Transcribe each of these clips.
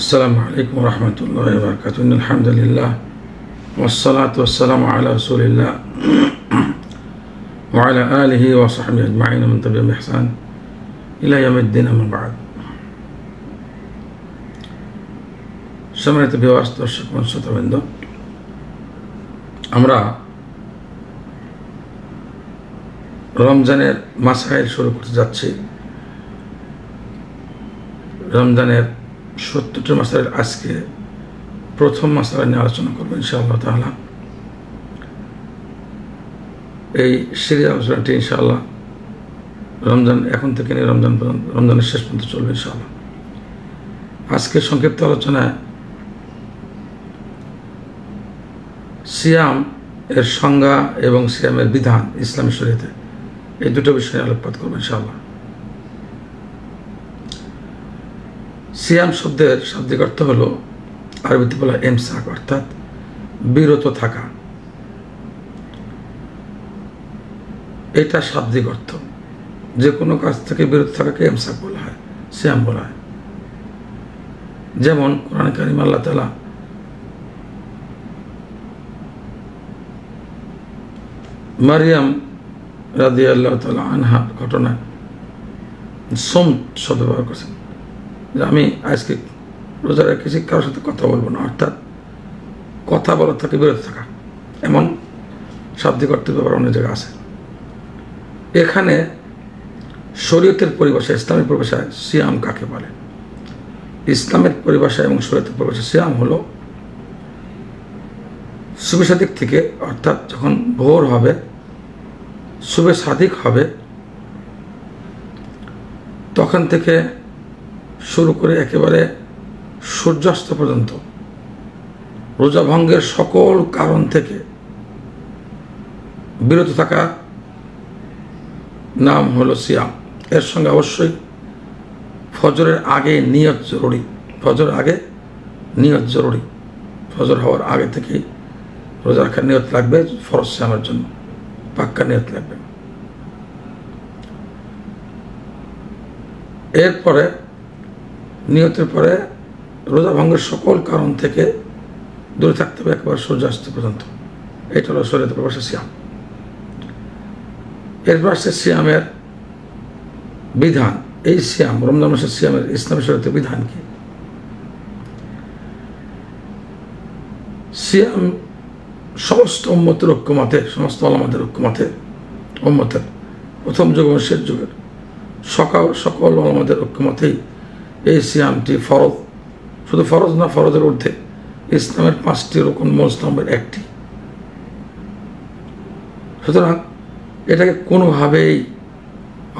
السلام عليكم ورحمة الله وبركاته. إن الحمد لله والصلاة والسلام على رسول الله وعلى آله وصحبه أجمعين من تبعهم بإحسان إلى يوم الدين أما بعد. সম্মানিত ভিউয়ার্স, দর্শক ও শ্রোতাবৃন্দ, আমরা রমজানের মাসাইল শুরু করতে যাচ্ছি। রমজানের 70টি মাসাইল আজকে প্রথম মাসাইল নিয়ে আলোচনা করবো ইনশাআল্লাহ তাআলা। এই সিরিজ আলোচনাটি ইনশাআল্লাহ রমজান এখন থেকে নিয়ে রমজানের শেষ পর্যন্ত চলবে ইনশাআল্লাহ। আজকে সংক্ষিপ্ত আলোচনায় সিয়াম এর সংজ্ঞা এবং সিয়ামের বিধান ইসলামী শরীয়তে, এই দুটো বিষয়ে আলোকপাত করবো ইনশাআল্লাহ। সিয়াম শব্দের শাব্দিক অর্থ হলো, আরবিতে বলা ইমসাক, অর্থাৎ বিরত থাকা। এটা শাব্দিক অর্থ। যে কোনো কাজ থেকে বিরত থাকাকে ইমসাক বলা হয়, সিয়াম বলা হয়। যেমন কোরআনে কারিম আল্লাহ তাআলা মারিয়াম রাদিয়াল্লাহু তাআলা আনহার ঘটনায় সোম শব্দ ব্যবহার করেছেন, যে আমি আজকে রোজা রেখেছি, কারোর সাথে কথা বলবো না, অর্থাৎ কথা বলার থেকে বিরত থাকা। এমন শাব্দিক অর্থের ব্যাপার অনেক জায়গায় আছে। এখানে শরীয়তের পরিভাষায়, ইসলামের পরিভাষায় সিয়াম কাকে বলে? ইসলামের পরিভাষায় এবং শরীয়তের পরিভাষায় সিয়াম হলো শুভে সাদিক থেকে, অর্থাৎ যখন ভোর হবে, শুভে সাদিক হবে, তখন থেকে শুরু করে একেবারে সূর্যাস্ত পর্যন্ত রোজা ভঙ্গের সকল কারণ থেকে বিরত থাকা নাম হলো সিয়াম। এর সঙ্গে অবশ্যই ফজরের আগে নিয়ত জরুরি। ফজরের আগে নিয়ত জরুরি। ফজর হওয়ার আগে থেকেই রোজা রাখার নিয়ত লাগবে, ফরজ সিয়ামের জন্য পাক্কা নিয়ত লাগবে। এরপরে নিয়তের পরে রোজা ভঙ্গের সকল কারণ থেকে দূরে থাকতে হবে একেবারে সূর্যাস্ত পর্যন্ত। এটা হলো শরীয়তের পরিভাষায় সিয়াম। এরপর আসছে সিয়ামের বিধান। এই সিয়াম, রমজান মাসের সিয়ামের ইসলামী শরীয়তের বিধান কি? সিয়াম সমস্ত উম্মতের ঐক্যমতে, সমস্ত আলেমদের ঐক্যমতে, উম্মতের প্রথম যুগ এবং শেষ যুগের সকল আলেমদের ঐক্যমতেই এই সিয়ামটি ফরজ। শুধু ফরজ না, ফরজের ঊর্ধ্বে ইসলামের 5টি রকম মূল স্তম্ভের একটি। সুতরাং এটাকে কোনোভাবেই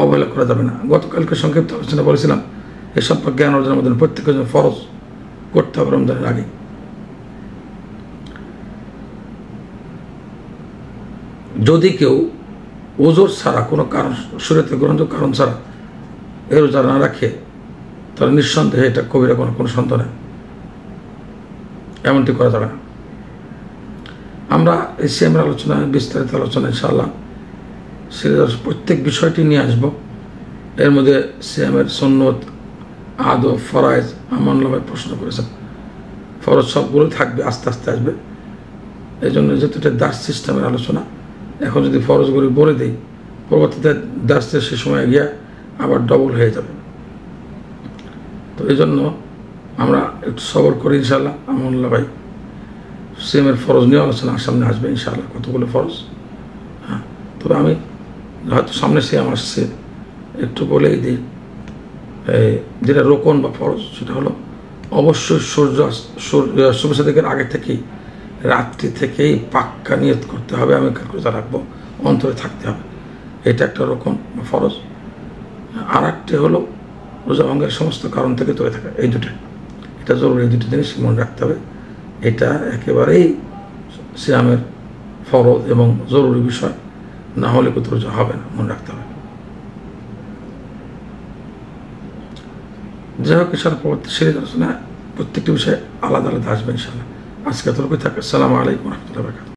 অবহেলা করা যাবে না। গতকালকে সংক্ষিপ্ত আলোচনা বলেছিলাম, এ সম্পর্কে জ্ঞান অর্জনের মধ্যে প্রত্যেকের জন্য ফরজ করতে হবে রমজানের আগে। যদি কেউ ওজোর ছাড়া, কোনো কারণ, শরীয়তে গ্রহণযোগ্য কারণ ছাড়া এ রোজা না রাখে, তাহলে নিঃসন্দেহে এটা কবিরা কোনো সন্দেহ নেই, এমনটি করা যাবে না। আমরা এই সিয়ামের আলোচনায়, বিস্তারিত আলোচনা ইনশাআল্লাহ সিরিজের প্রত্যেক বিষয়টি নিয়ে আসবো। এর মধ্যে সিয়ামের সুন্নত, আদব, ফরায়েজ, আমানুল্লাহ প্রশ্ন করেছেন। ফরজ সবগুলো থাকবে, আস্তে আস্তে আসবে। এই জন্য যেহেতু এটা দাস সিস্টেমের আলোচনা, এখন যদি ফরজগুলি বলে দিই, পরবর্তীতে দাসের সে সময় গিয়ে আবার ডবল হয়ে যাবে। তো এই জন্য আমরা একটু সবর করি ইনশাআল্লাহ। আমানুল্লাহ ভাই সিয়ামের ফরজ নিয়ে আলোচনা সামনে আসবে ইনশাআল্লাহ, কতগুলো ফরজ। হ্যাঁ, তবে আমি হয়তো সামনে সিয়াম আসছে, একটু বলেই দিই। যেটা রোকন বা ফরজ, সেটা হলো অবশ্যই শুভ সাদিকের আগে থেকেই, রাত্রি থেকেই পাক্কা নিয়ত করতে হবে, আমি রোজা রাখবো, অন্তরে থাকতে হবে। এটা একটা রোকন বা ফরজ। আর একটি হলো রোজা ভঙ্গের সমস্ত কারণ থেকে দূরে থাকা। এই দুটো, এটা জরুরি, এই দুটো জিনিস মনে রাখতে হবে। এটা একেবারেই সিয়ামের ফরজ এবং জরুরি বিষয়, না হলে কিন্তু রোজা হবে না, মনে রাখতে হবে। যাই হোক, ইনশাআল্লাহ পরবর্তী সিরিজ আলোচনা প্রত্যেকটি বিষয়ে আলাদা আলাদা আসবে ইনশাআল্লাহ। আজকে এতটুকুই থাকে। আসসালামু আলাইকুম ওয়া রাহমাতুল্লাহি ওয়া বারাকাতুহু।